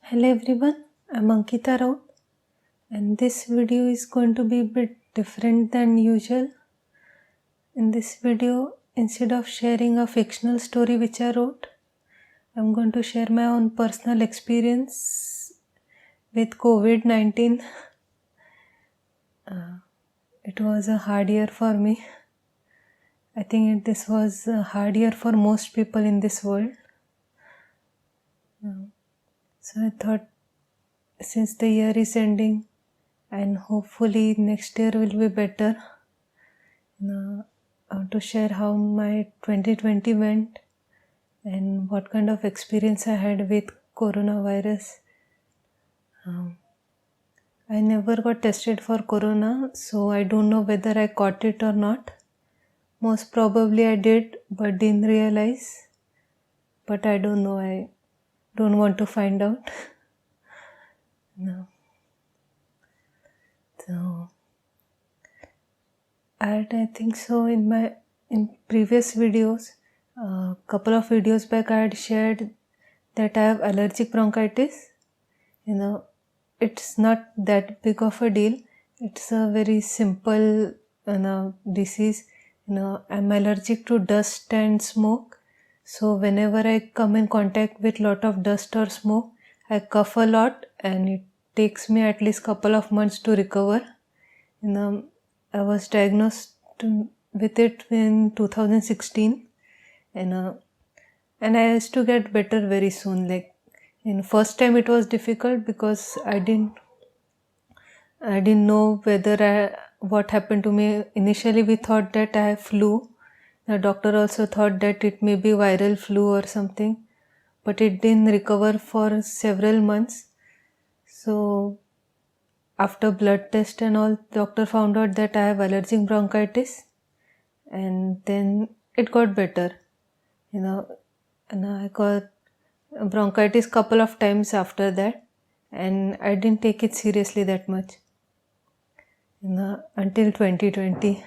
Hello everyone, I'm Ankita Raut and this video is going to be a bit different than usual. In this video, instead of sharing a fictional story which I wrote, I'm going to share my own personal experience with COVID-19. It was a hard year for me. I think this was a hard year for most people in this world. So I thought, since the year is ending and hopefully next year will be better, I want to share how my 2020 went and what kind of experience I had with coronavirus. I never got tested for corona, so I don't know whether I caught it or not. Most probably I did, but didn't realize. But I don't know, I don't want to find out. No. So, I think so in previous videos, a couple of videos back I had shared that I have allergic bronchitis. It's not that big of a deal. It's a very simple disease. I'm allergic to dust and smoke. So whenever I come in contact with lot of dust or smoke, I cough a lot and it takes me at least couple of months to recover. I was diagnosed with it in 2016 and I used to get better very soon. Like in first time it was difficult because I didn't know what happened to me. Initially we thought that I have flu. The doctor also thought that it may be viral flu or something, but it didn't recover for several months. So after blood test and all, doctor found out that I have allergic bronchitis, and then it got better. And I got bronchitis couple of times after that, and I didn't take it seriously that much until 2020.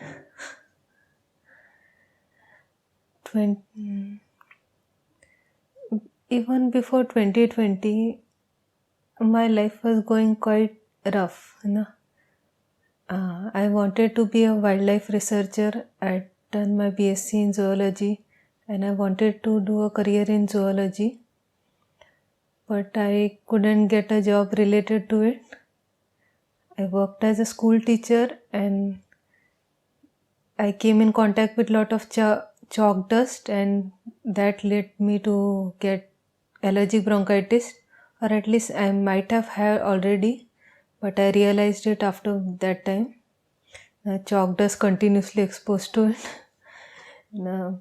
Even before 2020, my life was going quite rough. I wanted to be a wildlife researcher. I'd done my BSc in zoology and I wanted to do a career in zoology, but I couldn't get a job related to it. I worked as a school teacher and I came in contact with lot of chalk dust, and that led me to get allergic bronchitis, or at least I might have had already, but I realized it after that time. Chalk dust continuously exposed to it.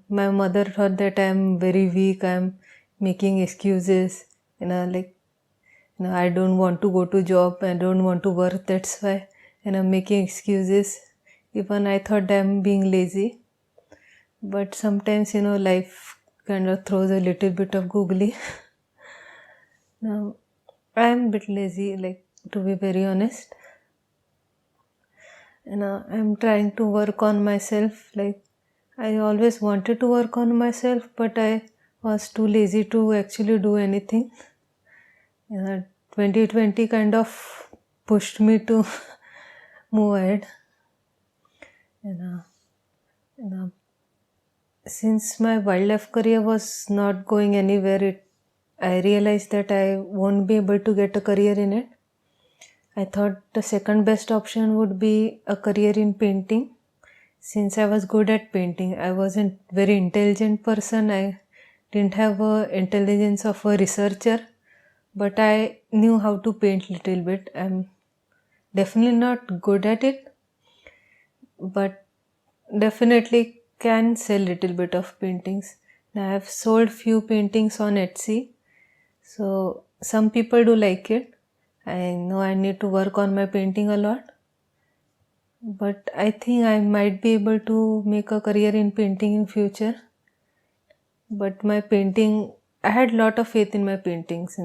My mother thought that I am very weak, I am making excuses, I don't want to go to job, I don't want to work, that's why, and I'm making excuses. Even I thought I'm being lazy. But sometimes, life kind of throws a little bit of googly. Now, I'm a bit lazy, to be very honest. I'm trying to work on myself. I always wanted to work on myself, but I was too lazy to actually do anything. 2020 kind of pushed me to move ahead. Since my wildlife career was not going anywhere, I realized that I won't be able to get a career in it. I thought the second best option would be a career in painting. Since I was good at painting, I wasn't very intelligent person. I didn't have the intelligence of a researcher, but I knew how to paint little bit. I'm definitely not good at it, but definitely can sell little bit of paintings. Now, I have sold few paintings on Etsy, so some people do like it. I know I need to work on my painting a lot, but I think I might be able to make a career in painting in future. But my painting, I had lot of faith in my paintings.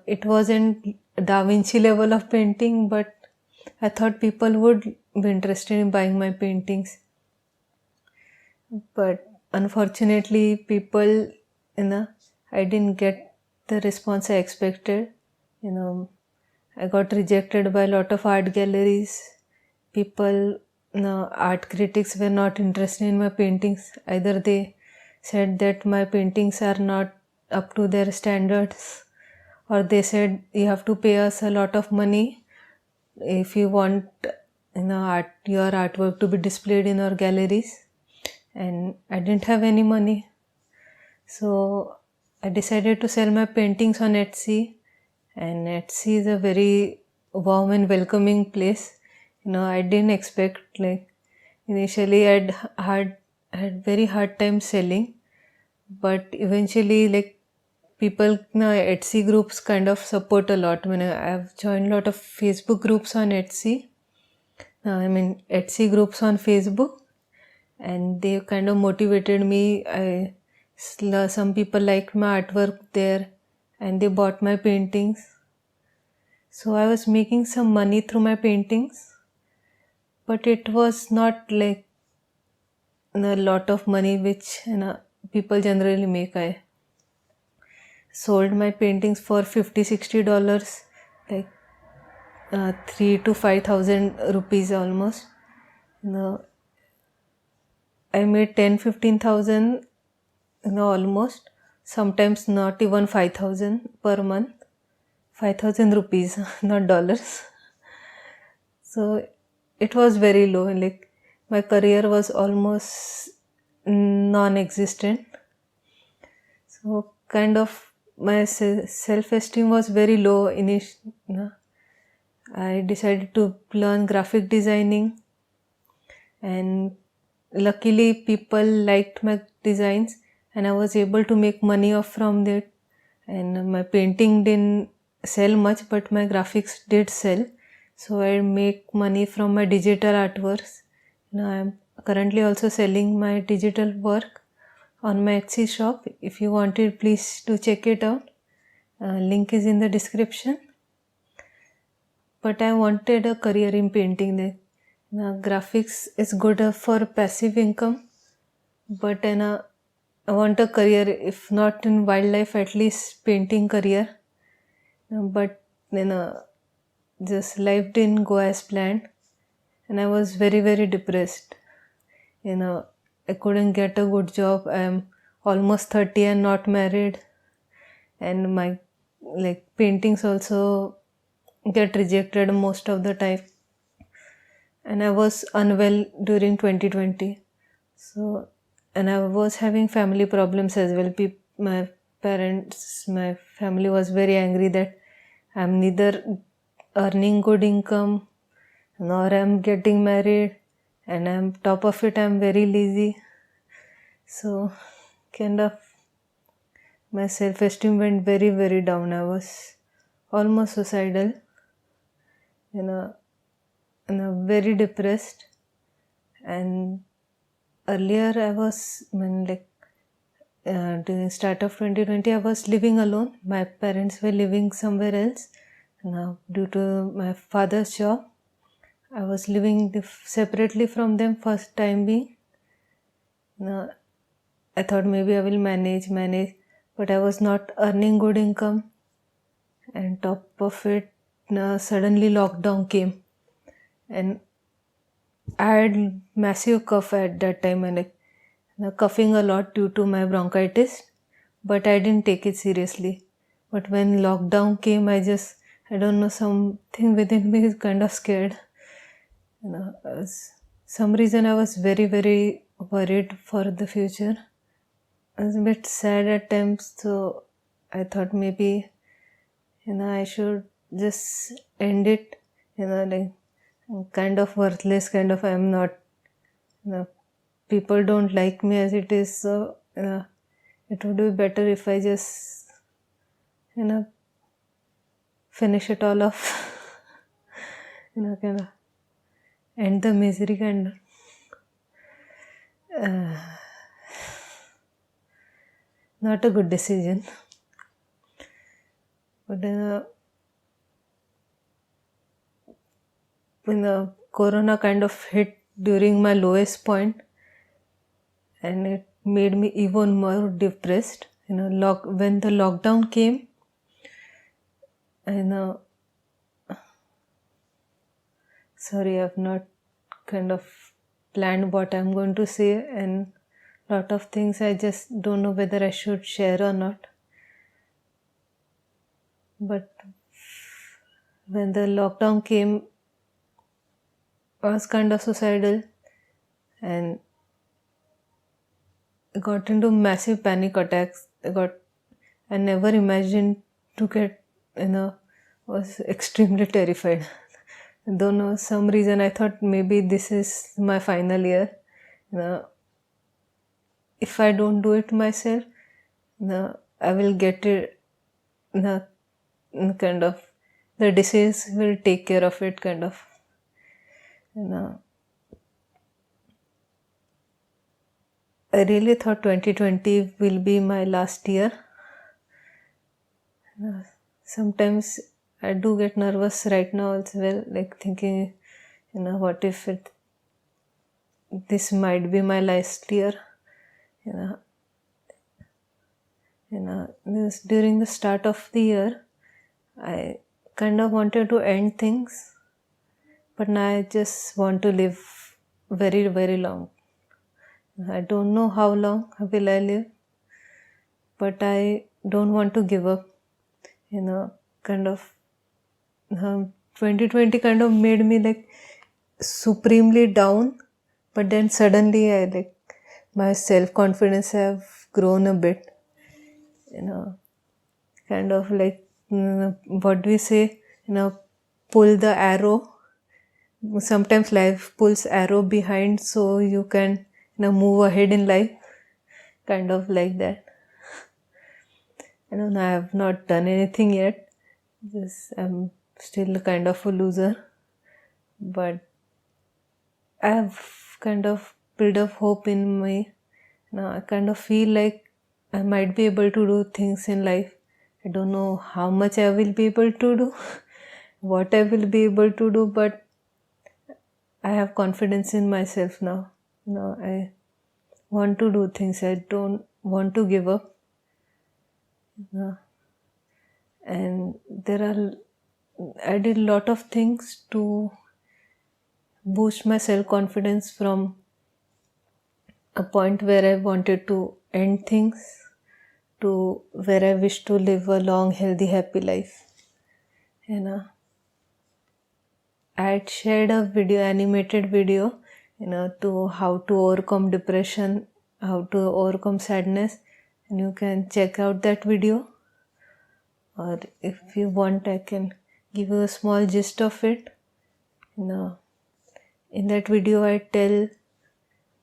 It wasn't Da Vinci level of painting, but I thought people would be interested in buying my paintings. But unfortunately, people, I didn't get the response I expected. I got rejected by a lot of art galleries. People, art critics were not interested in my paintings. Either they said that my paintings are not up to their standards, or they said you have to pay us a lot of money if you want your artwork to be displayed in our galleries. And I didn't have any money, so I decided to sell my paintings on Etsy. And Etsy is a very warm and welcoming place. I didn't expect, initially I'd had very hard time selling, but eventually people, Etsy groups kind of support a lot. I've joined a lot of Facebook groups on Etsy. Etsy groups on Facebook, and they kind of motivated me. Some people liked my artwork there, and they bought my paintings. So I was making some money through my paintings, but it was not like a lot of money which people generally make. I sold my paintings for $50-$60, like 3,000 to 5,000 rupees almost. I made 10,000-15,000, almost. Sometimes not even 5,000 per month. 5,000 rupees, not dollars. So it was very low. Like my career was almost non-existent. So kind of my self-esteem was very low initially. I decided to learn graphic designing, and luckily people liked my designs, and I was able to make money off from that. And my painting didn't sell much, but my graphics did sell. So I make money from my digital artworks. I'm currently also selling my digital work on my Etsy shop. If you want it, please do check it out. Link is in the description. But I wanted a career in painting. Graphics is good for passive income, but I want a career, if not in wildlife, at least painting career. But just life didn't go as planned, and I was very, very depressed. I couldn't get a good job. I'm almost 30 and not married, and my paintings also get rejected most of the time. And I was unwell during 2020. So, and I was having family problems as well. My parents, my family was very angry that I'm neither earning good income nor I'm getting married, and I'm top of it, I'm very lazy. So kind of my self-esteem went very, very down. I was almost suicidal, and very depressed. And earlier I was, during start of 2020, I was living alone. My parents were living somewhere else. Now, due to my father's job, I was living separately from them first time being. Now, I thought maybe I will manage, but I was not earning good income. And top of it, suddenly lockdown came, and I had massive cough at that time, and coughing a lot due to my bronchitis, but I didn't take it seriously. But when lockdown came, I don't know, something within me is kind of scared. Some reason I was very, very worried for the future. I was a bit sad at times, so I thought maybe, I should just end it, I'm kind of worthless, I'm not, people don't like me as it is, so, it would be better if I just, finish it all off, kind of end the misery, not a good decision. But when the corona kind of hit during my lowest point, and it made me even more depressed. When the lockdown came, I know, sorry, I've not kind of planned what I'm going to say, and lot of things I just don't know whether I should share or not. But when the lockdown came, I was kind of suicidal and got into massive panic attacks. I never imagined to get, was extremely terrified. Don't know, some reason I thought maybe this is my final year. If I don't do it myself, I will get it, kind of, the disease will take care of it, kind of. I really thought 2020 will be my last year. Sometimes I do get nervous right now as well, like thinking, what if this might be my last year. During the start of the year, I kind of wanted to end things, but now I just want to live very, very long. I don't know how long will I live, but I don't want to give up. Kind of 2020 kind of made me like supremely down, but then suddenly my self-confidence have grown a bit. Kind of like, what do we say, pull the arrow. Sometimes life pulls arrow behind so you can move ahead in life, kind of like that. I have not done anything yet. I'm still kind of a loser, but I have kind of built up hope in me. Now I kind of feel like I might be able to do things in life. I don't know how much I will be able to do, what I will be able to do, but I have confidence in myself now. I want to do things. I don't want to give up. And I did a lot of things to boost my self-confidence from a point where I wanted to end things to where I wish to live a long, healthy, happy life. I had shared a animated video, to how to overcome depression, how to overcome sadness, and you can check out that video. Or if you want, I can give you a small gist of it. In that video, I tell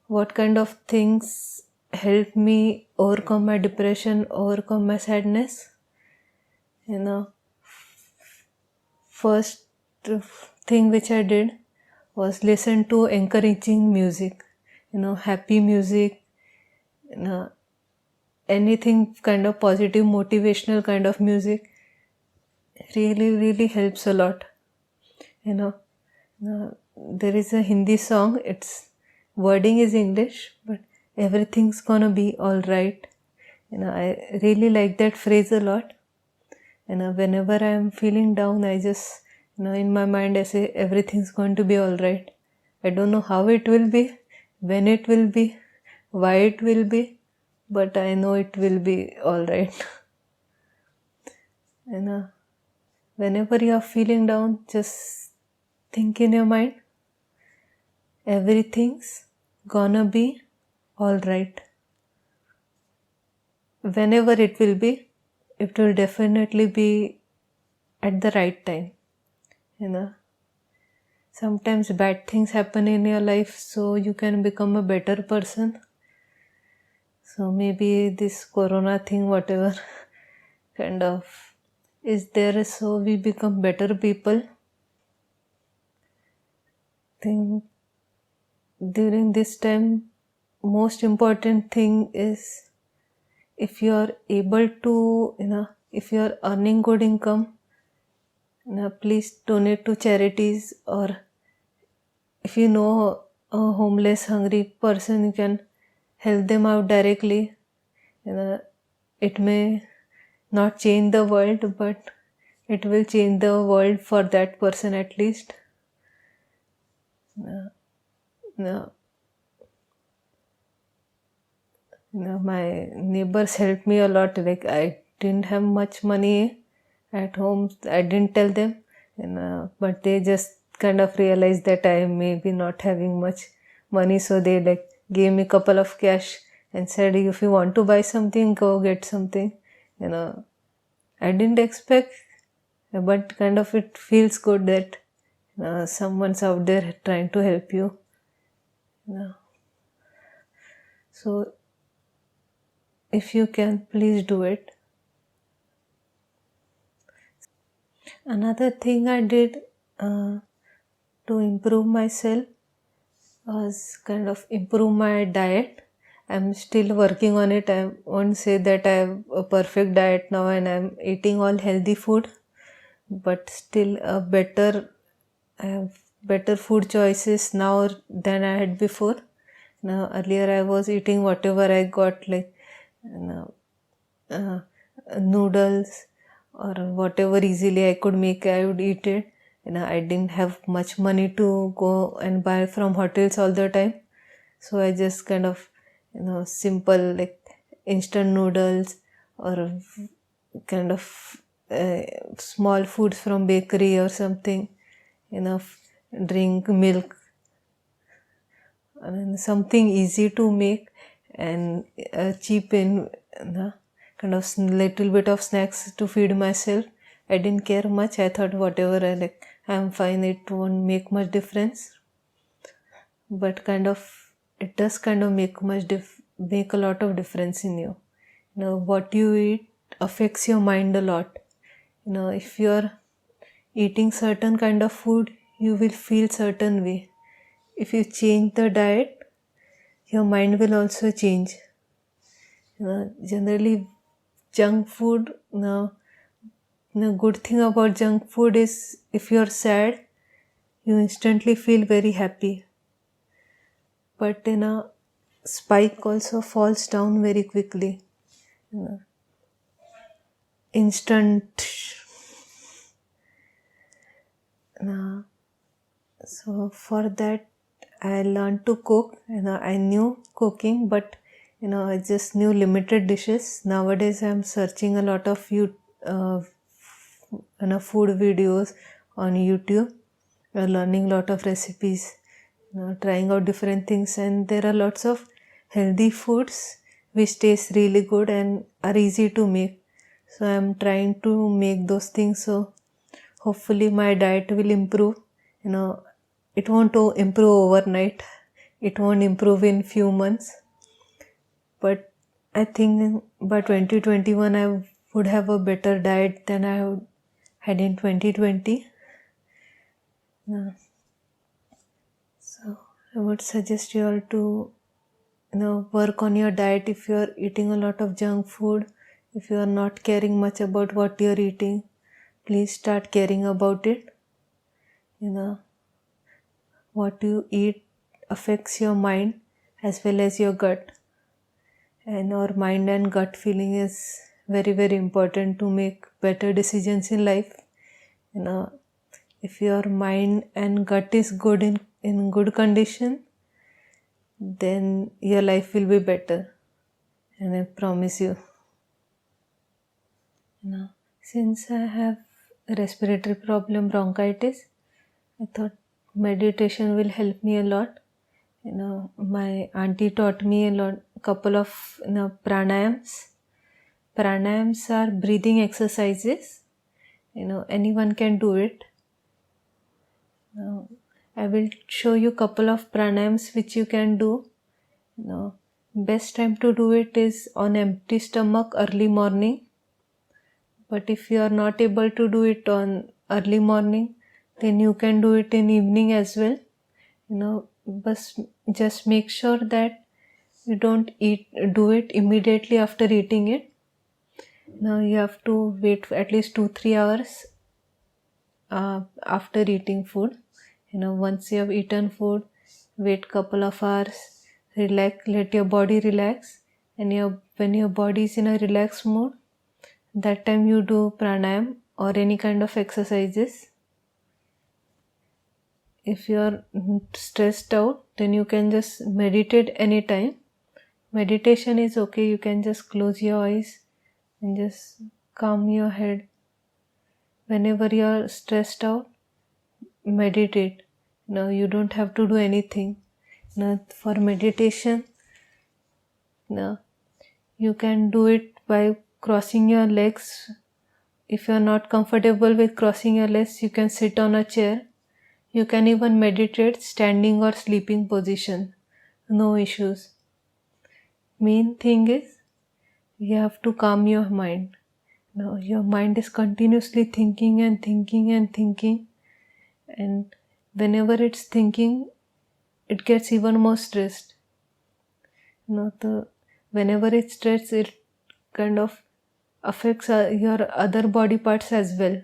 what kind of things help me overcome my depression, overcome my sadness. First thing which I did was listen to encouraging music, happy music, anything kind of positive, motivational kind of music really, really helps a lot. There is a Hindi song, its wording is English, but everything's gonna be alright. I really like that phrase a lot. Whenever I am feeling down, I just, in my mind I say everything's going to be alright. I don't know how it will be, when it will be, why it will be, but I know it will be alright. Whenever you are feeling down, just think in your mind, everything's gonna be alright. Whenever it will definitely be at the right time. Sometimes bad things happen in your life so you can become a better person. So maybe this corona thing, whatever, kind of is there so we become better people. I think during this time, most important thing is if you are able to, if you are earning good income, please donate to charities, or if you know a homeless, hungry person, you can help them out directly. It may not change the world, but it will change the world for that person at least. No, my neighbors helped me a lot. Like, I didn't have much money at home. I didn't tell them, but they just kind of realized that I may be not having much money. So they like gave me a couple of cash and said, if you want to buy something, go get something. I didn't expect, but kind of it feels good that someone's out there trying to help you. So if you can, please do it. Another thing I did to improve myself was kind of improve my diet. I'm still working on it. I won't say that I have a perfect diet now and I'm eating all healthy food, but still I have better food choices now than I had before. Now, earlier I was eating whatever I got, like noodles or whatever easily I could make, I would eat it. I didn't have much money to go and buy from hotels all the time, so I just kind of simple like instant noodles or kind of small foods from bakery or something, drink milk, something easy to make and cheap in kind of little bit of snacks to feed myself. I didn't care much. I thought whatever I like, I'm fine. It won't make much difference. But kind of it does kind of make a lot of difference in you. What you eat affects your mind a lot. If you're eating certain kind of food, you will feel certain way. If you change the diet, your mind will also change. Generally, junk food, the good thing about junk food is if you're sad, you instantly feel very happy. But spike also falls down very quickly. Instant. So for that, I learned to cook. I knew cooking, but I just knew limited dishes. Nowadays, I'm searching a lot of food videos on YouTube, learning a lot of recipes, trying out different things, and there are lots of healthy foods which taste really good and are easy to make. So I'm trying to make those things. So hopefully my diet will improve. It won't improve overnight. It won't improve in few months. But I think by 2021 I would have a better diet than I had in 2020. So I would suggest you all to work on your diet. If you are eating a lot of junk food, if you are not caring much about what you are eating, please start caring about it. What you eat affects your mind as well as your gut, and our mind and gut feeling is very, very important to make better decisions in life. If your mind and gut is good in good condition, then your life will be better, and I promise you. Since I have a respiratory problem, bronchitis, I thought meditation will help me a lot. My auntie taught me couple of pranayams. Pranayams are breathing exercises. Anyone can do it. I will show you couple of pranayams which you can do. Best time to do it is on empty stomach early morning. But if you are not able to do it on early morning, then you can do it in evening as well. But just make sure that you don't do it immediately after eating it. Now you have to wait for at least 2-3 hours after eating food. Once you have eaten food, wait couple of hours, relax, let your body relax, and when your body is in a relaxed mood, that time you do pranayam or any kind of exercises. If you are stressed out, then you can just meditate anytime. Meditation is okay. You can just close your eyes and just calm your head. Whenever you are stressed out, meditate. No, you don't have to do anything. No, for meditation, no, you can do it by crossing your legs. If you are not comfortable with crossing your legs, you can sit on a chair. You can even meditate standing or sleeping position. No issues. Main thing is you have to calm your mind. Now your mind is continuously thinking and thinking and thinking, and whenever it's thinking, it gets even more stressed. Whenever it's stressed, it kind of affects your other body parts as well.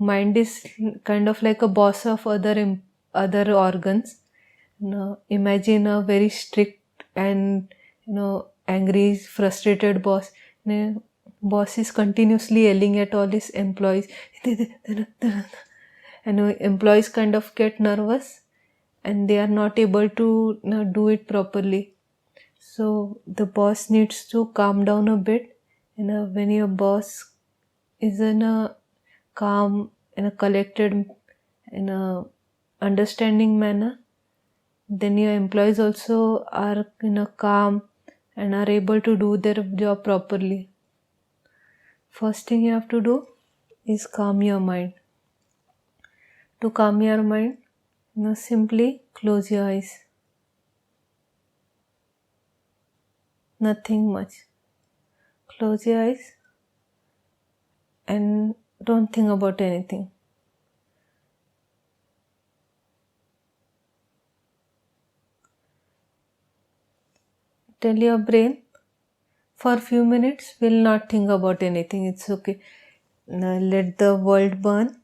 Mind is kind of like a boss of other organs. Imagine a very strict and angry, frustrated boss. Boss is continuously yelling at all his employees, and employees kind of get nervous and they are not able to do it properly. So the boss needs to calm down a bit. When your boss is in a calm, in a collected, in a understanding manner, then your employees also are in a calm and are able to do their job properly. First thing you have to do is calm your mind. To calm your mind, simply close your eyes. Nothing much. Close your eyes and don't think about anything. Tell your brain, for a few minutes, will not think about anything. It's okay. Now let the world burn.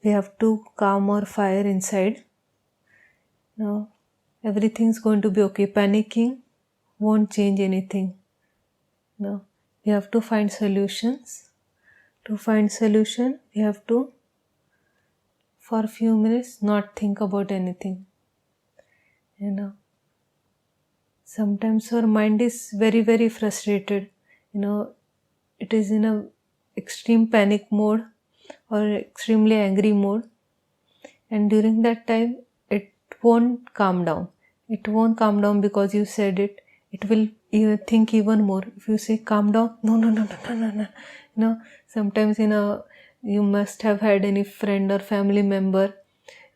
We have to calm our fire inside. Now everything's going to be okay. Panicking won't change anything. Now we have to find solutions. To find solution, we have to, for a few minutes, not think about anything. Sometimes our mind is very, very frustrated. It is in a extreme panic mode or extremely angry mode. And during that time, it won't calm down. It won't calm down because you said it. It will think even more. If you say calm down, no. Sometimes you must have had any friend or family member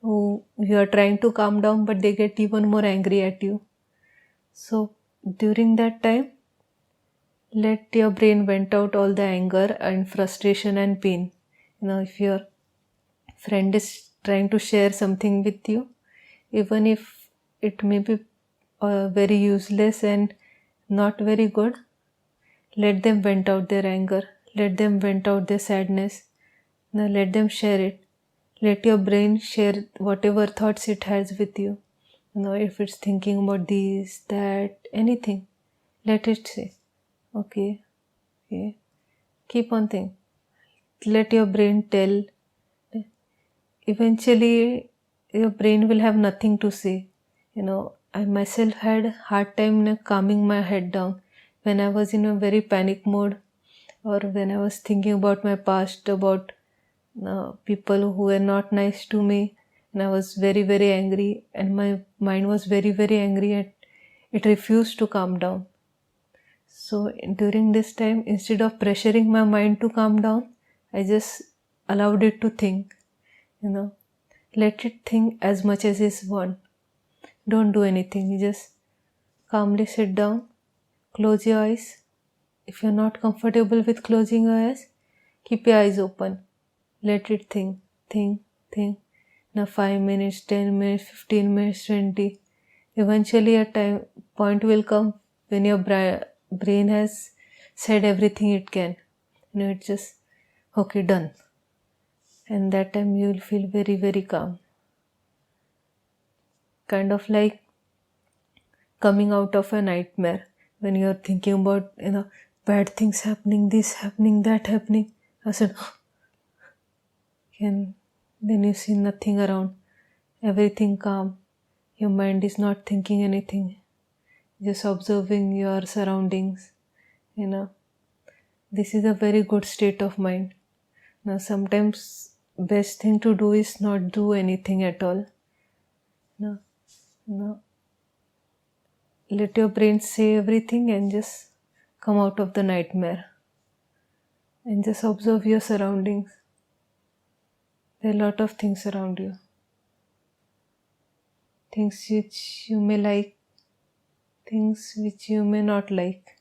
who you are trying to calm down, but they get even more angry at you. So during that time, let your brain vent out all the anger and frustration and pain. If your friend is trying to share something with you, even if it may be very useless and not very good, let them vent out their anger. Let them vent out their sadness. Now let them share it. Let your brain share whatever thoughts it has with you. If it's thinking about this, that, anything, let it say, okay. Keep on thinking. Let your brain tell. Eventually, your brain will have nothing to say. I myself had a hard time calming my head down when I was in a very panic mode, or when I was thinking about my past, about people who were not nice to me, and I was very, very angry, and my mind was very, very angry, and it refused to calm down. So during this time, instead of pressuring my mind to calm down, I just allowed it to think. Let it think as much as it wants. Don't do anything. You just calmly sit down, close your eyes. If you're not comfortable with closing your eyes, keep your eyes open. Let it think. Now 5 minutes, 10 minutes, 15 minutes, 20. Eventually a point will come when your brain has said everything it can. It's just, okay, done. And that time you will feel very, very calm. Kind of like coming out of a nightmare when you're thinking about, bad things happening, this happening, that happening. I said, and then you see nothing around, everything calm. Your mind is not thinking anything, just observing your surroundings. You know, this is a very good state of mind. Now, sometimes best thing to do is not do anything at all. No, no. Let your brain say everything and just come out of the nightmare and just observe your surroundings. There are a lot of things around you. Things which you may like, things which you may not like.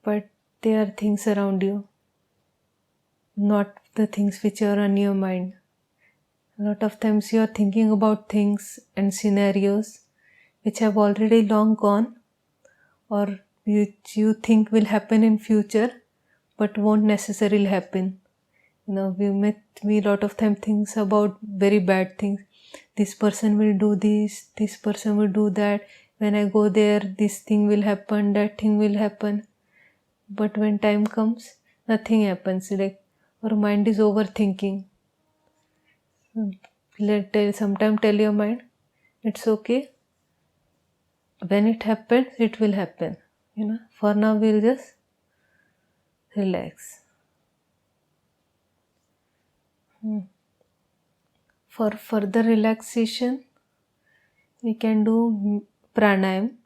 But there are things around you, not the things which are on your mind. A lot of times you are thinking about things and scenarios which have already long gone, or which you think will happen in future but won't necessarily happen. We a lot of time things about very bad things. This person will do this person will do that. When I go there, this thing will happen, that thing will happen. But when time comes, nothing happens. Like our mind is overthinking. Sometimes tell your mind, it's okay. When it happens, it will happen. For now we'll just relax. For further relaxation, we can do pranayam.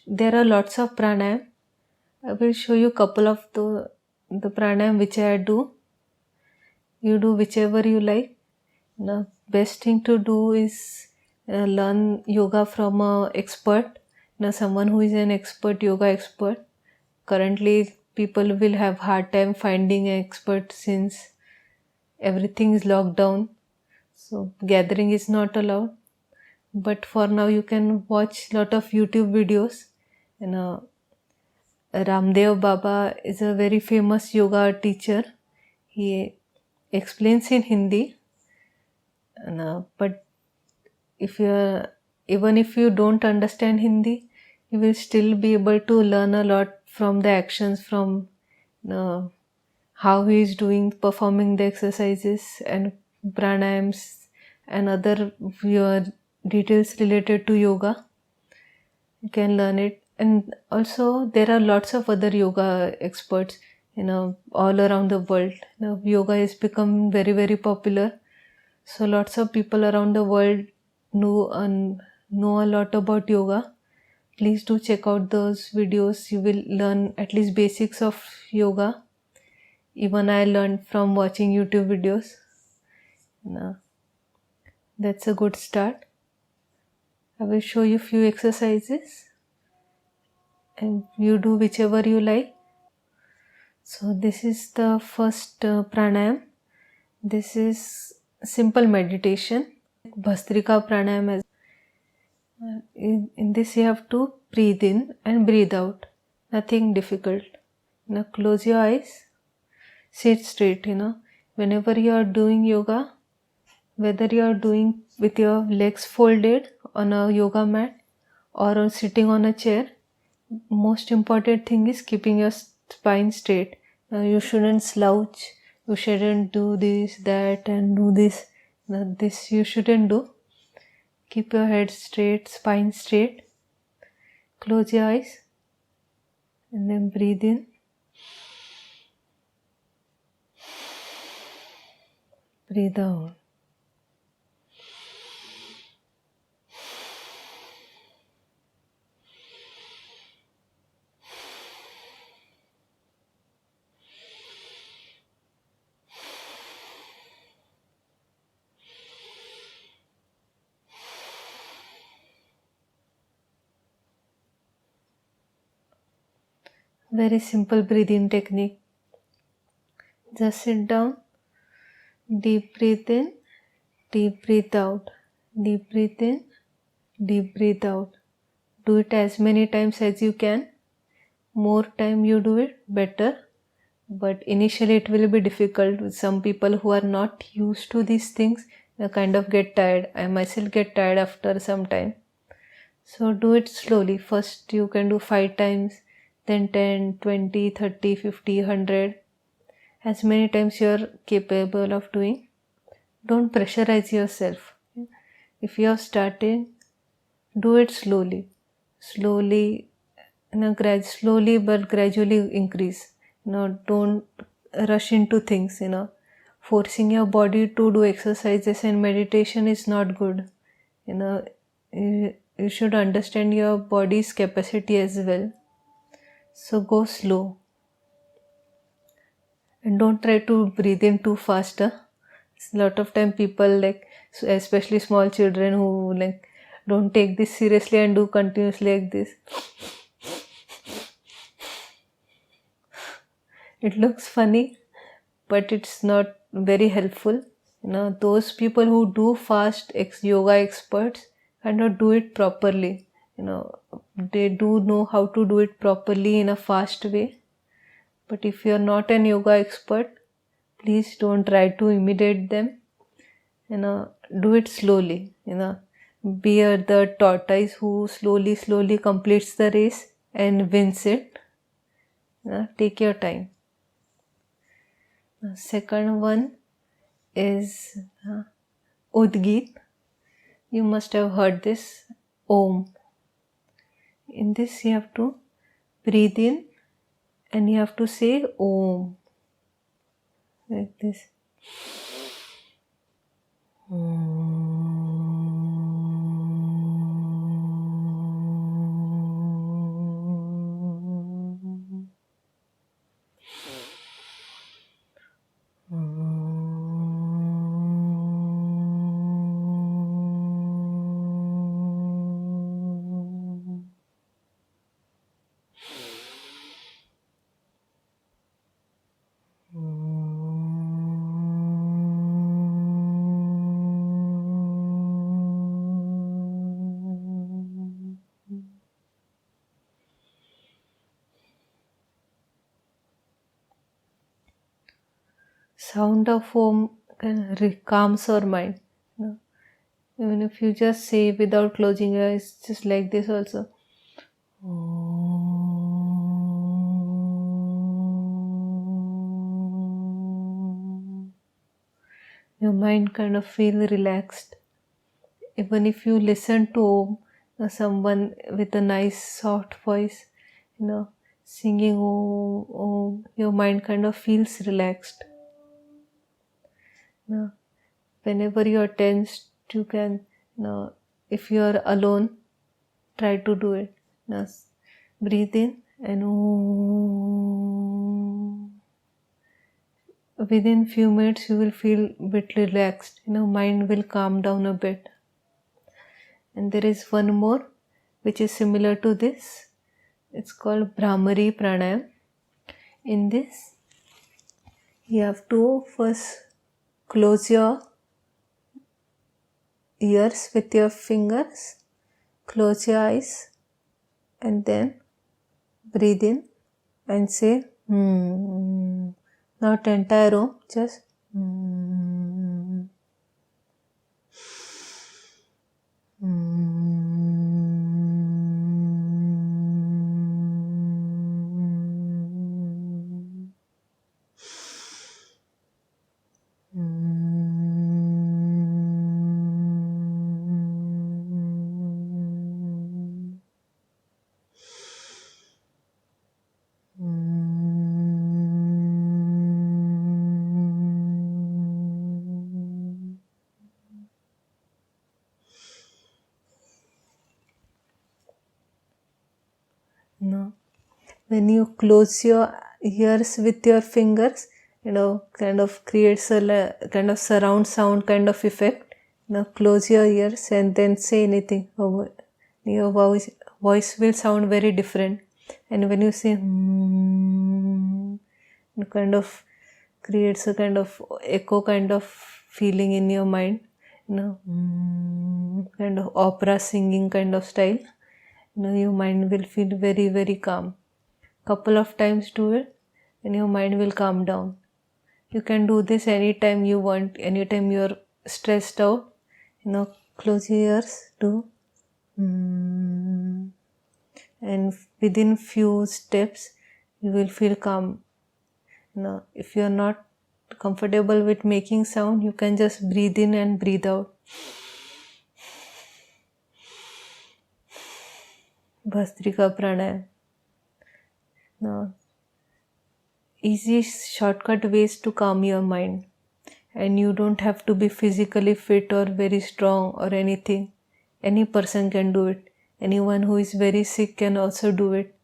There are lots of pranayam. I will show you a couple of the pranayam which I do. You do whichever you like. The best thing to do is learn yoga from an expert. Someone who is an expert, yoga expert. Currently, people will have hard time finding an expert since everything is locked down. So gathering is not allowed. But for now, you can watch lot of YouTube videos. Ramdev Baba is a very famous yoga teacher. He explains in Hindi. But even if you don't understand Hindi, you will still be able to learn a lot from the actions, from how he is performing the exercises and pranayams and other details related to yoga. You can learn it. And also there are lots of other yoga experts, all around the world. Yoga has become very, very popular. So lots of people around the world know a lot about yoga. Please do check out those videos. You will learn at least basics of yoga. Even I learned from watching YouTube videos. That's a good start. I will show you few exercises and you do whichever you like. So this is the first pranayam. This is simple meditation. Bhastrika pranayam. In this you have to breathe in and breathe out. Nothing difficult. Now close your eyes. Sit straight. Whenever you are doing yoga, whether you are doing with your legs folded on a yoga mat or sitting on a chair, most important thing is keeping your spine straight. Now you shouldn't slouch. You shouldn't do this, that, and do this. Now this you shouldn't do. Keep your head straight, spine straight. Close your eyes and then breathe in. Breathe out. Very simple breathing technique. Just sit down, deep breathe in, deep breathe out, deep breathe in, deep breathe out. Do it as many times as you can. More time you do it, better. But initially it will be difficult with some people who are not used to these things. They kind of get tired. I myself get tired after some time. So do it slowly. First you can do 5 times, then 10, 20, 30, 50, 100, as many times you are capable of doing. Don't pressurize yourself. If you are starting, do it slowly. Slowly, slowly but gradually increase. Don't rush into things. Forcing your body to do exercises and meditation is not good. You should understand your body's capacity as well. So go slow. And don't try to breathe in too fast. A lot of time people especially small children who don't take this seriously and do continuously like this. It looks funny, but it's not very helpful. Those people who do fast yoga experts cannot do it properly. They do know how to do it properly in a fast way. But if you're not an yoga expert, please don't try to imitate them. Do it slowly. Be the tortoise who slowly completes the race and wins it. Take your time. The second one is Udgit. You must have heard this. Om. In this you have to breathe in and you have to say Om. Like this. Sound of Om calms our mind. Even if you just say without closing your eyes, just like this also. Your mind kind of feel relaxed. Even if you listen to Om, someone with a nice soft voice, singing Om, your mind kind of feels relaxed. Whenever you are tensed, you can, if you are alone, try to do it. Breathe in and within few minutes you will feel a bit relaxed. Mind will calm down a bit. And there is one more which is similar to this. It's called Bhramari Pranayam. In this, you have to first close your ears with your fingers, close your eyes, and then breathe in and say not entire Om, just when you close your ears with your fingers, kind of creates a kind of surround sound kind of effect. Close your ears and then say anything. Your voice will sound very different. And when you say it kind of creates a kind of echo kind of feeling in your mind. Kind of opera singing kind of style. Your mind will feel very, very calm. Couple of times do it and your mind will calm down. You can do this anytime you want, anytime you're stressed out. Close your ears, do. and within few steps you will feel calm. Now, if you are not comfortable with making sound, you can just breathe in and breathe out. Bhastrika Pranayam. Now, easy shortcut ways to calm your mind, and you don't have to be physically fit or very strong or anything. Any person can do it. Anyone who is very sick can also do it.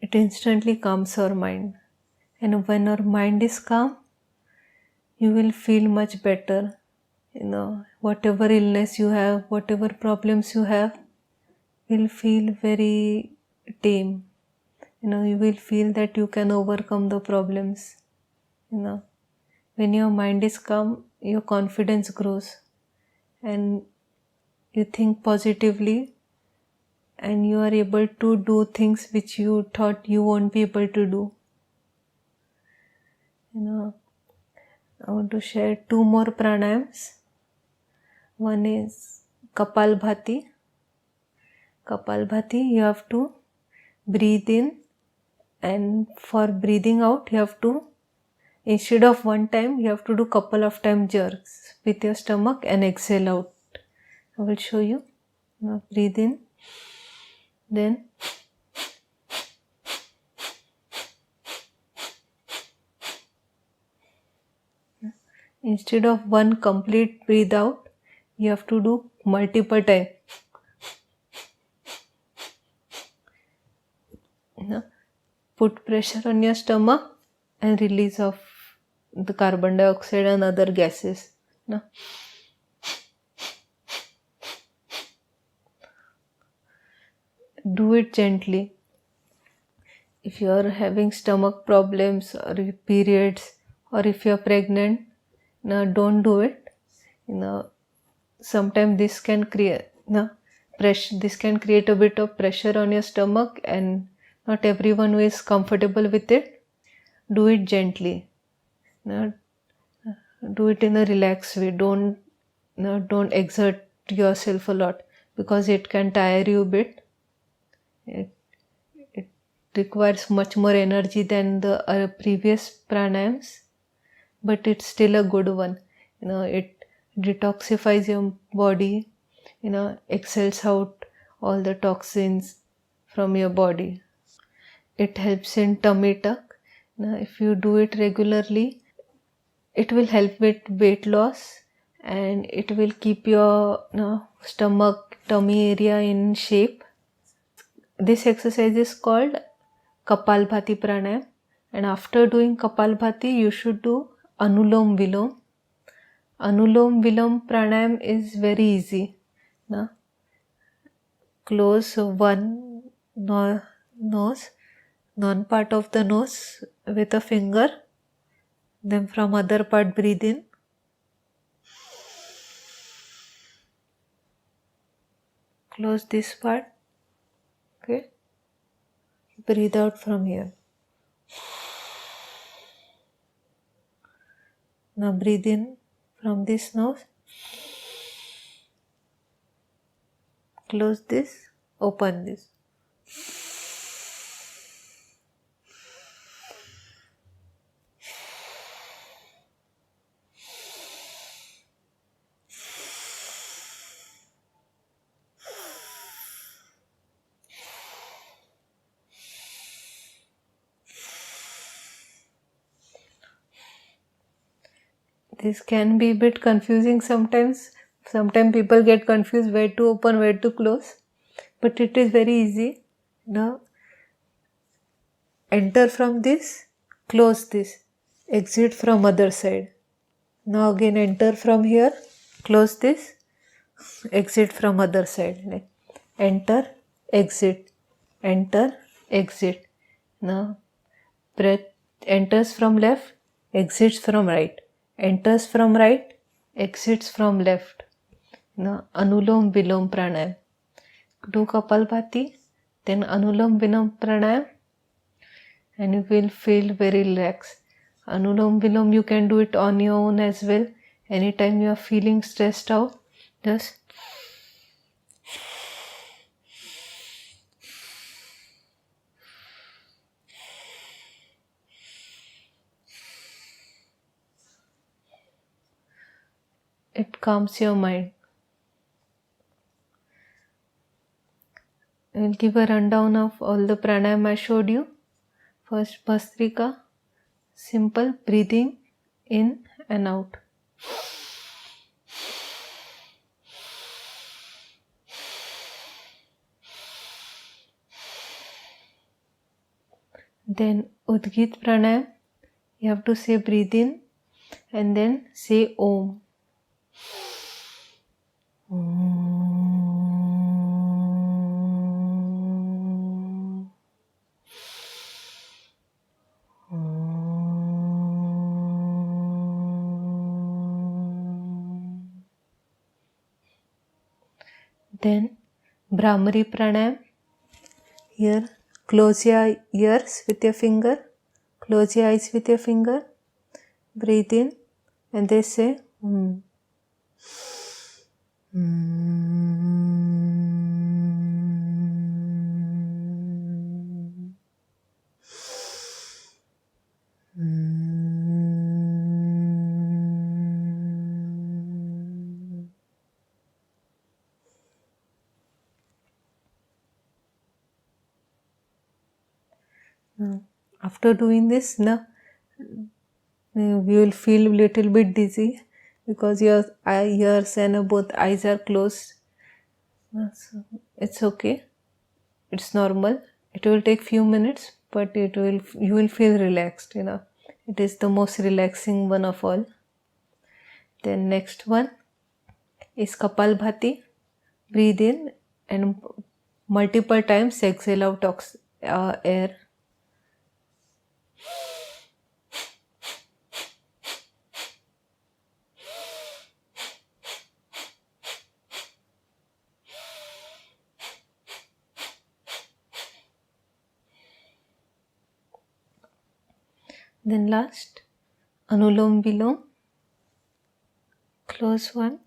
It instantly calms our mind, and when our mind is calm, you will feel much better. Whatever illness you have, whatever problems you have, will feel very tame. You will feel that you can overcome the problems. When your mind is calm, your confidence grows and you think positively, and you are able to do things which you thought you won't be able to do. I want to share 2 more pranayams. One is Kapalbhati. Kapalbhati, you have to breathe in, and for breathing out, you have to, instead of one time, you have to do couple of time jerks with your stomach and exhale out. I will show you. Now breathe in, then instead of one complete breathe out, you have to do multiple times. Put pressure on your stomach and release of the carbon dioxide and other gases. Do it gently. If you are having stomach problems or periods, or if you are pregnant, don't do it. Sometimes this can create this can create a bit of pressure on your stomach, and not everyone is comfortable with it. Do it gently. Do it in a relaxed way. Don't exert yourself a lot, because it can tire you a bit. It requires much more energy than the previous pranayams, but it's still a good one. It detoxifies your body, expels out all the toxins from your body. It helps in tummy tuck. If you do it regularly, it will help with weight loss, and it will keep your stomach, tummy area in shape. This exercise is called Kapalbhati Pranayam, and after doing Kapalbhati, you should do Anulom Vilom. Anulom Vilom Pranayam is very easy. Close one nose, one part of the nose with a finger, then from other part breathe in. Close this part. Okay. Breathe out from here. Now breathe in from this nose. Close this. Open this. This can be a bit confusing sometimes. Sometimes people get confused where to open, where to close. But it is very easy. Now, enter from this, close this, exit from other side. Now again enter from here, close this, exit from other side. Enter, exit, enter, exit. Now breath enters from left, exits from right. Enters from right, exits from left. Now Anulom Vilom Pranayam. Do Kapalbhati, then Anulom Vilom Pranayam, and you will feel very relaxed. Anulom Vilom, you can do it on your own as well. Anytime you are feeling stressed out, just it calms your mind. I will give a rundown of all the pranayam I showed you. First, Bhastrika, simple breathing in and out. Then Udgit pranayam, you have to say breathe in and then say Om. Then Brahmari pranayam. Here, close your ears with your finger, close your eyes with your finger, breathe in, and they say After doing this, now you will feel a little bit dizzy because your ears and both eyes are closed. So it's okay. It's normal. It will take few minutes, but you will feel relaxed. It is the most relaxing one of all. Then next one is Kapalbhati. Breathe in and multiple times exhale out air. Then last, Anulom Vilom. Close one.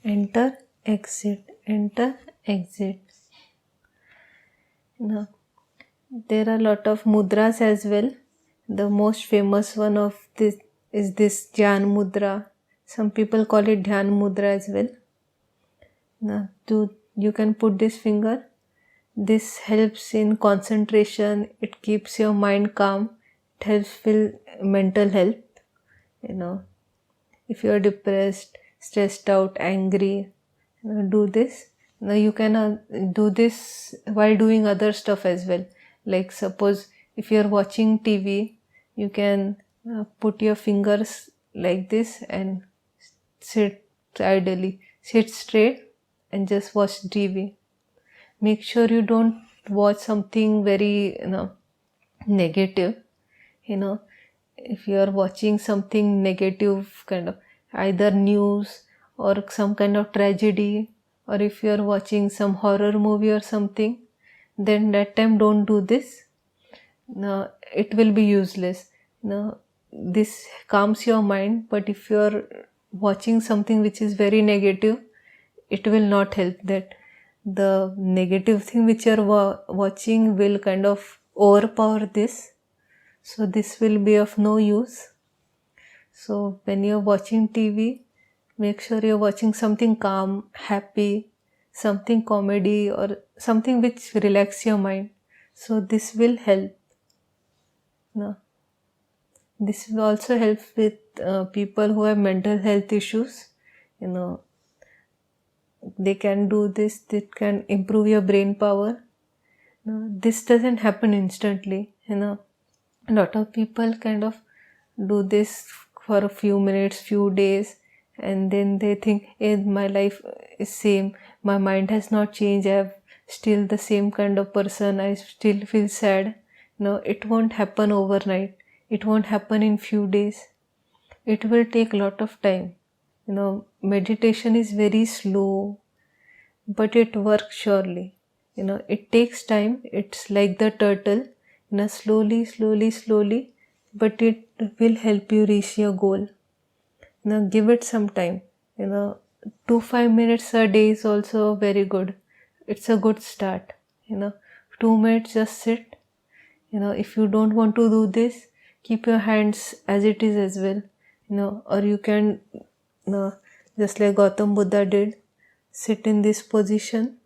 Enter, exit, enter, exit. Now, there are a lot of mudras as well. The most famous one of this is this Dhyan Mudra. Some people call it Dhyan Mudra as well. Now, you can put this finger. This helps in concentration. It keeps your mind calm. It helps with mental health. If you are depressed, stressed out, angry, do this. Now you can do this while doing other stuff as well. Like suppose if you are watching TV, you can put your fingers like this and sit idly. Sit straight and just watch TV. Make sure you don't watch something very negative. If you are watching something negative, kind of either news or some kind of tragedy, or if you are watching some horror movie or something, then that time don't do this. Now it will be useless. Now this calms your mind, but if you are watching something which is very negative, it will not help. That the negative thing which you are watching will kind of overpower this. So this will be of no use. So when you're watching TV, make sure you're watching something calm, happy, something comedy or something which relax your mind. So this will help. No. This will also help with people who have mental health issues. They can do this. It can improve your brain power. This doesn't happen instantly. A lot of people kind of do this for a few minutes, few days, and then they think, hey, my life is same, my mind has not changed, I am still the same kind of person, I still feel sad. No, it won't happen overnight. It won't happen in few days. It will take a lot of time. Meditation is very slow, but it works surely. It takes time. It's like the turtle, slowly, but it will help you reach your goal. Give it some time. 2-5 minutes a day is also very good. It's a good start. 2 minutes, just sit. If you don't want to do this, keep your hands as it is as well. Or you can, just like Gautam Buddha did, sit in this position.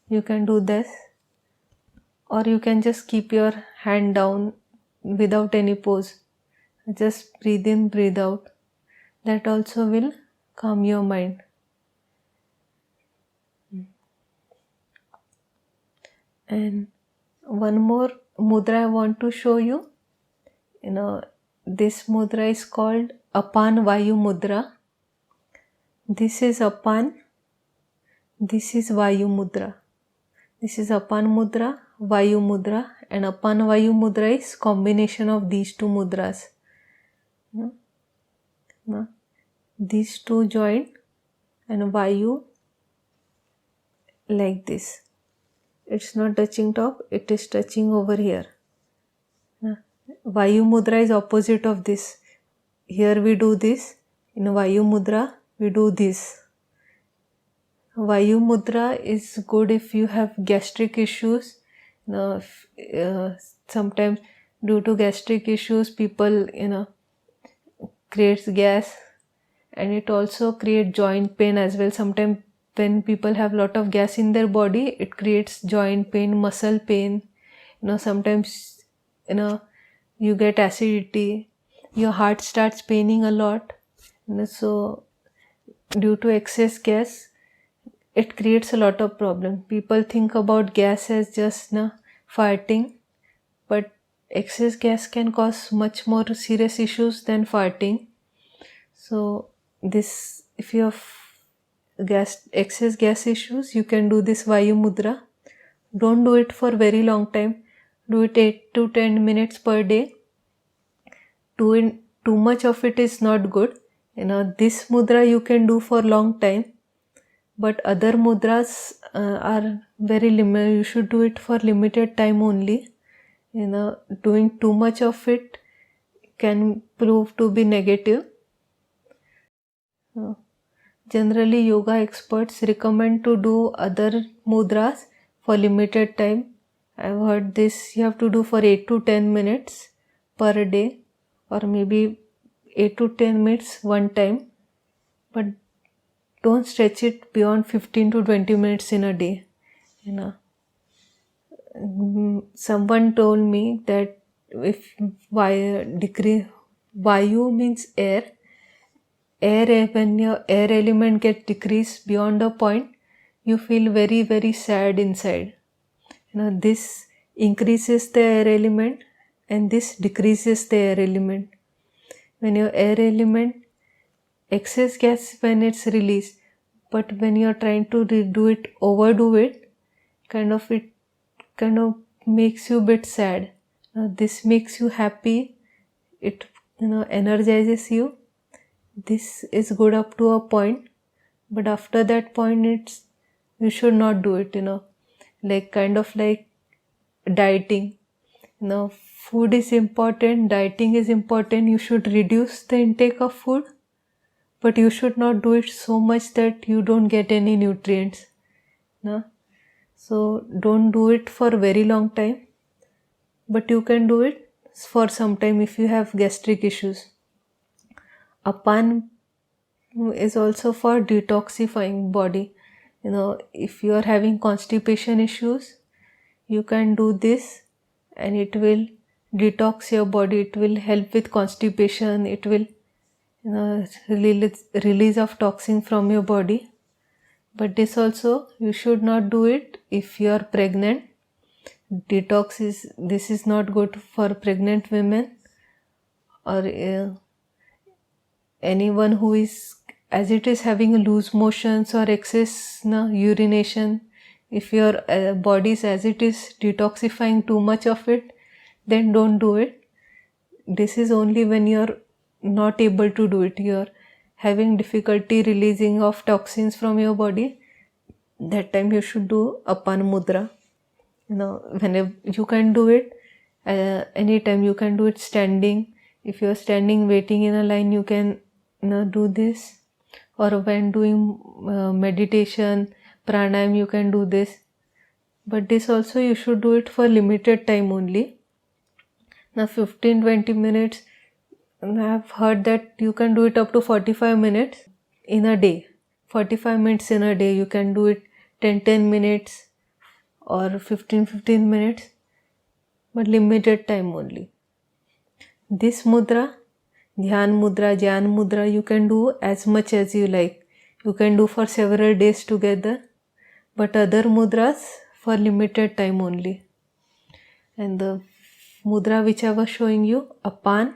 You can do this. Or you can just keep your hand down without any pose. Just breathe in, breathe out. That also will calm your mind. And one more mudra I want to show you. This mudra is called Apan Vayu Mudra. This is Apan. This is Vayu Mudra. This is Apan Mudra, Vayu Mudra, and Apan Vayu Mudra is combination of these two mudras. These two join, and Vayu like this. It's not touching top, it is touching over here. Vayu Mudra is opposite of this. Here we do this. In Vayu Mudra, we do this. Vayu Mudra is good if you have gastric issues. Sometimes due to gastric issues, people, creates gas, and it also creates joint pain as well. Sometimes when people have lot of gas in their body, it creates joint pain, muscle pain. Sometimes, you get acidity, your heart starts paining a lot. So due to excess gas, it creates a lot of problem. People think about gas as just farting, but excess gas can cause much more serious issues than farting. So this, if you have excess gas issues, you can do this Vayu Mudra. Don't do it for very long time. Do it 8 to 10 minutes per day. Doing too much of it is not good. This mudra you can do for long time, but other mudras are very limited. You should do it for limited time only. Doing too much of it can prove to be negative. Generally, yoga experts recommend to do other mudras for limited time. I've heard this you have to do for 8 to 10 minutes per day, or maybe 8 to 10 minutes one time, but don't stretch it beyond 15 to 20 minutes in a day. Someone told me that if Vayu means air, when your air element gets decreased beyond a point, you feel very, very sad inside. This increases the air element and this decreases the air element. When your air element, excess gas when it's released, but when you're trying to overdo it, it kind of makes you a bit sad. This makes you happy. It energizes you. This is good up to a point, but after that point, you should not do it. Like dieting. Food is important, dieting is important. You should reduce the intake of food, but you should not do it so much that you don't get any nutrients. So don't do it for a very long time, but you can do it for some time if you have gastric issues. Apan is also for detoxifying body. If you are having constipation issues, you can do this and it will detox your body. It will help with constipation. It will release of toxin from your body. But this also you should not do it if you are pregnant. This is not good for pregnant women or anyone who is as it is having loose motions or excess urination. If your body is as it is detoxifying too much of it, then don't do it. This is only when you're not able to do it. You're having difficulty releasing of toxins from your body. That time you should do Apan Mudra. Whenever you can do it, anytime you can do it standing. If you're standing waiting in a line, you can do this, or when doing meditation, pranayam, you can do this. But this also you should do it for limited time only. Now 15-20 minutes, I've heard that you can do it up to 45 minutes in a day. 45 minutes in a day, you can do it 10 minutes or 15 minutes, but limited time only. This mudra, Dhyan mudra, Jnana mudra, you can do as much as you like. You can do for several days together, but other mudras for limited time only. And the mudra which I was showing you, Apan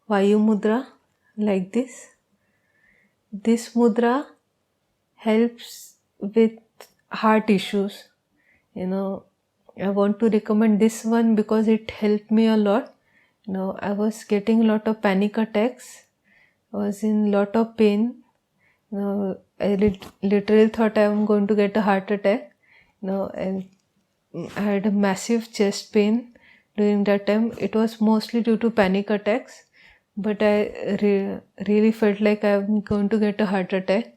Vayu mudra, like this. This mudra helps with heart issues. I want to recommend this one because it helped me a lot. I was getting a lot of panic attacks. I was in lot of pain. I literally thought I am going to get a heart attack. And I had a massive chest pain during that time. It was mostly due to panic attacks, but I really felt like I am going to get a heart attack.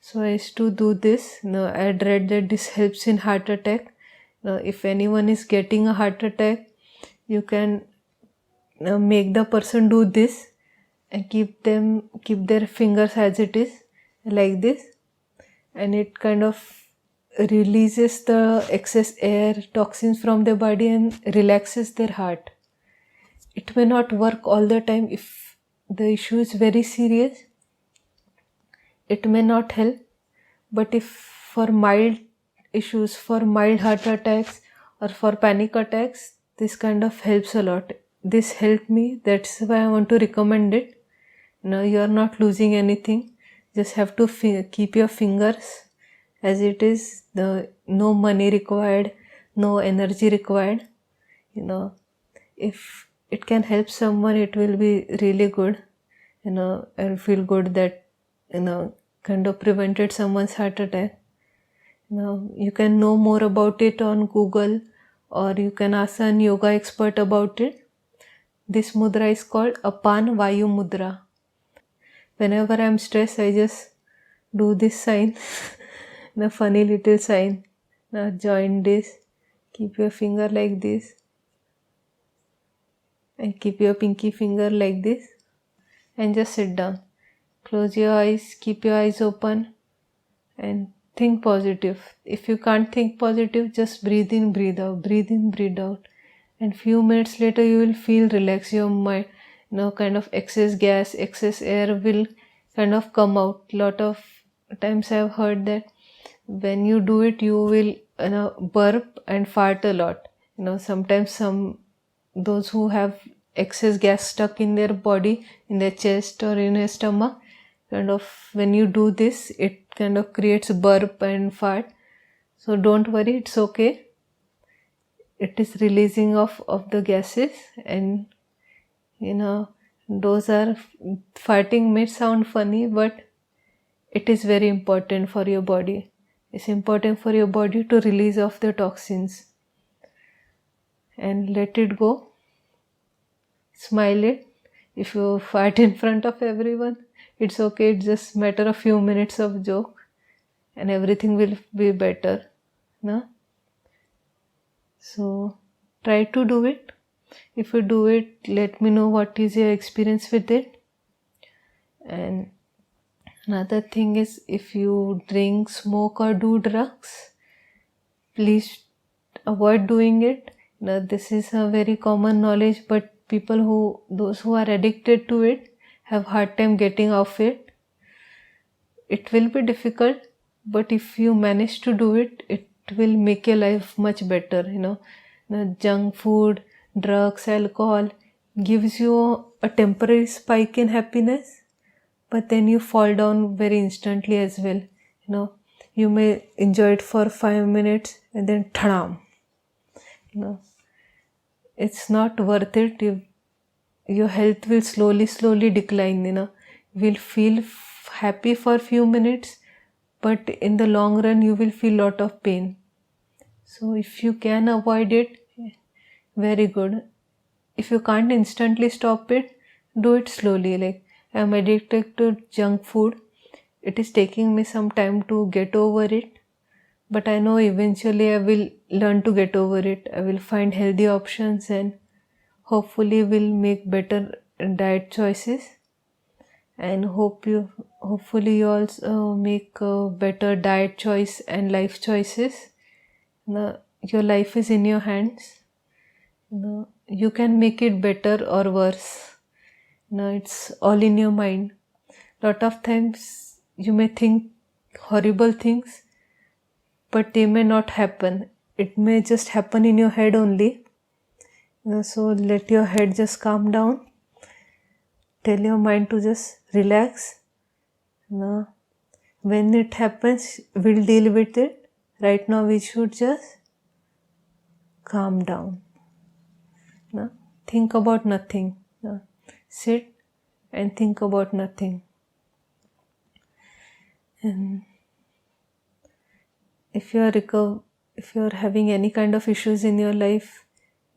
So I used to do this. I had read that this helps in heart attack. If anyone is getting a heart attack, you can make the person do this and keep their fingers as it is, like this, and it kind of releases the excess air, toxins from their body and relaxes their heart. It may not work all the time. If the issue is very serious, it may not help. But if for mild issues, for mild heart attacks or for panic attacks, this kind of helps a lot. This helped me. That's why I want to recommend it. You are not losing anything. Just have to keep your fingers as it is. No money required, no energy required. If it can help someone, it will be really good. I'll feel good that kind of prevented someone's heart attack. You can know more about it on Google, or you can ask an yoga expert about it. This mudra is called Apan Vayu mudra. Whenever I'm stressed, I just do this sign, the funny little sign. Now join this, keep your finger like this, and keep your pinky finger like this, and just sit down. Close your eyes, keep your eyes open, and think positive. If you can't think positive, just breathe in, breathe out, breathe in, breathe out. And few minutes later, you will feel relaxed. Your mind, kind of excess gas, excess air will kind of come out. Lot of times I've heard that when you do it, you will burp and fart a lot. Sometimes those who have excess gas stuck in their body, in their chest or in their stomach, kind of when you do this, it kind of creates burp and fart. So don't worry, it's okay. It is releasing of the gases, and those are farting may sound funny, but it is very important for your body. It's important for your body to release off the toxins, and let it go. Smile it. If you fart in front of everyone, it's okay. It's just matter of few minutes of joke, and everything will be better. So try to do it. If you do it, let me know what is your experience with it. And another thing is, if you drink, smoke or do drugs, please avoid doing it. This is a very common knowledge, but those who are addicted to it have hard time getting off it. It will be difficult, but if you manage to do it, it will make your life much better. Junk food, drugs, alcohol gives you a temporary spike in happiness, but then you fall down very instantly as well. You may enjoy it for 5 minutes and then tadam. It's not worth it. Your health will slowly decline. You will feel happy for a few minutes, but in the long run you will feel lot of pain. So if you can avoid it, very good. If you can't instantly stop it, do it slowly. Like, I'm addicted to junk food. it is taking me some time to get over it, but I know eventually I will learn to get over it. I will find healthy options and hopefully will make better diet choices, and hopefully you also make a better diet choice and life choices. Your life is in your hands. You can make it better or worse. It's all in your mind. Lot of times you may think horrible things, but they may not happen. It may just happen in your head only. So let your head just calm down. Tell your mind to just relax. When it happens, we'll deal with it. Right now we should just calm down. Think about nothing. Sit and think about nothing. And if you are having any kind of issues in your life,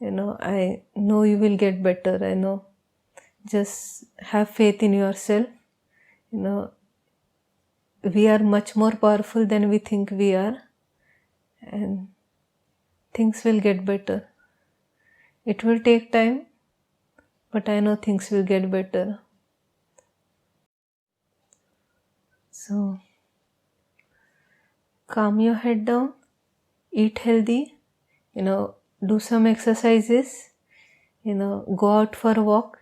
I know you will get better. I know. Just have faith in yourself. We are much more powerful than we think we are, and things will get better. It will take time, but I know things will get better. So calm your head down, eat healthy, do some exercises, go out for a walk.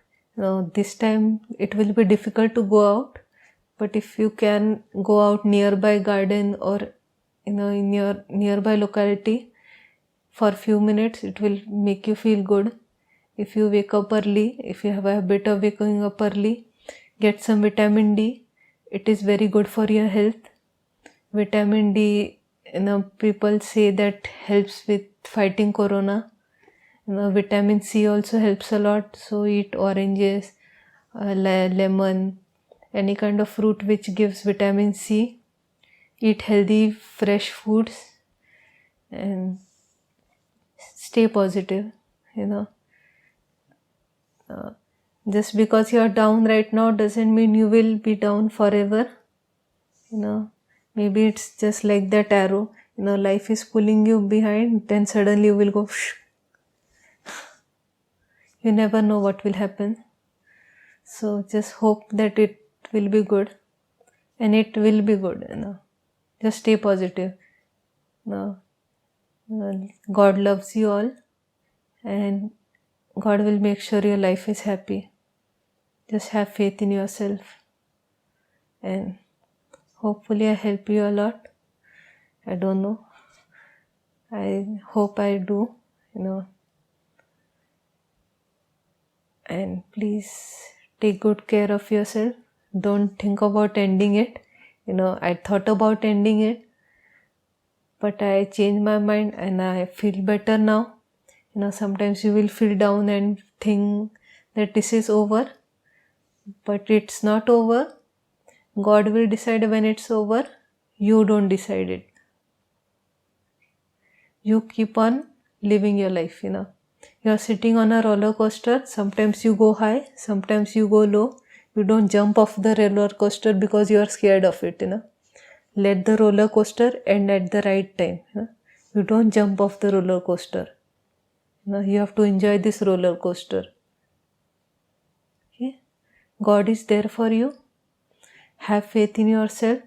This time it will be difficult to go out, but if you can go out nearby garden or in your nearby locality for few minutes, it will make you feel good. If you wake up early, if you have a habit of waking up early, get some vitamin D. It is very good for your health. Vitamin D, people say that helps with fighting corona. Vitamin C also helps a lot. So eat oranges, lemon, any kind of fruit which gives vitamin C. Eat healthy, fresh foods, and stay positive. Just because you are down right now doesn't mean you will be down forever. Maybe it's just like that arrow. Life is pulling you behind, then suddenly you will go. You never know what will happen. So just hope that it will be good, and it will be good. Just stay positive. God loves you all, and God will make sure your life is happy. Just have faith in yourself, and hopefully I help you a lot. I don't know. I hope I do, and please take good care of yourself. Don't think about ending it. I thought about ending it, but I changed my mind and I feel better now. Sometimes you will feel down and think that this is over, but it's not over. God will decide when it's over. You don't decide it. You keep on living your life. You're sitting on a roller coaster. Sometimes you go high, sometimes you go low. You don't jump off the roller coaster because you are scared of it. Let the roller coaster end at the right time. You don't jump off the roller coaster. You have to enjoy this roller coaster. Okay? God is there for you. Have faith in yourself.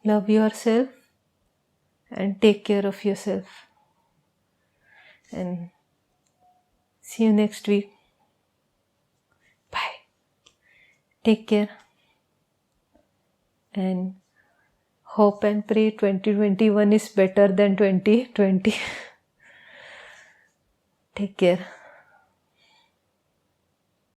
Love yourself and take care of yourself. And see you next week. Bye. Take care. And hope and pray 2021 is better than 2020. Take care.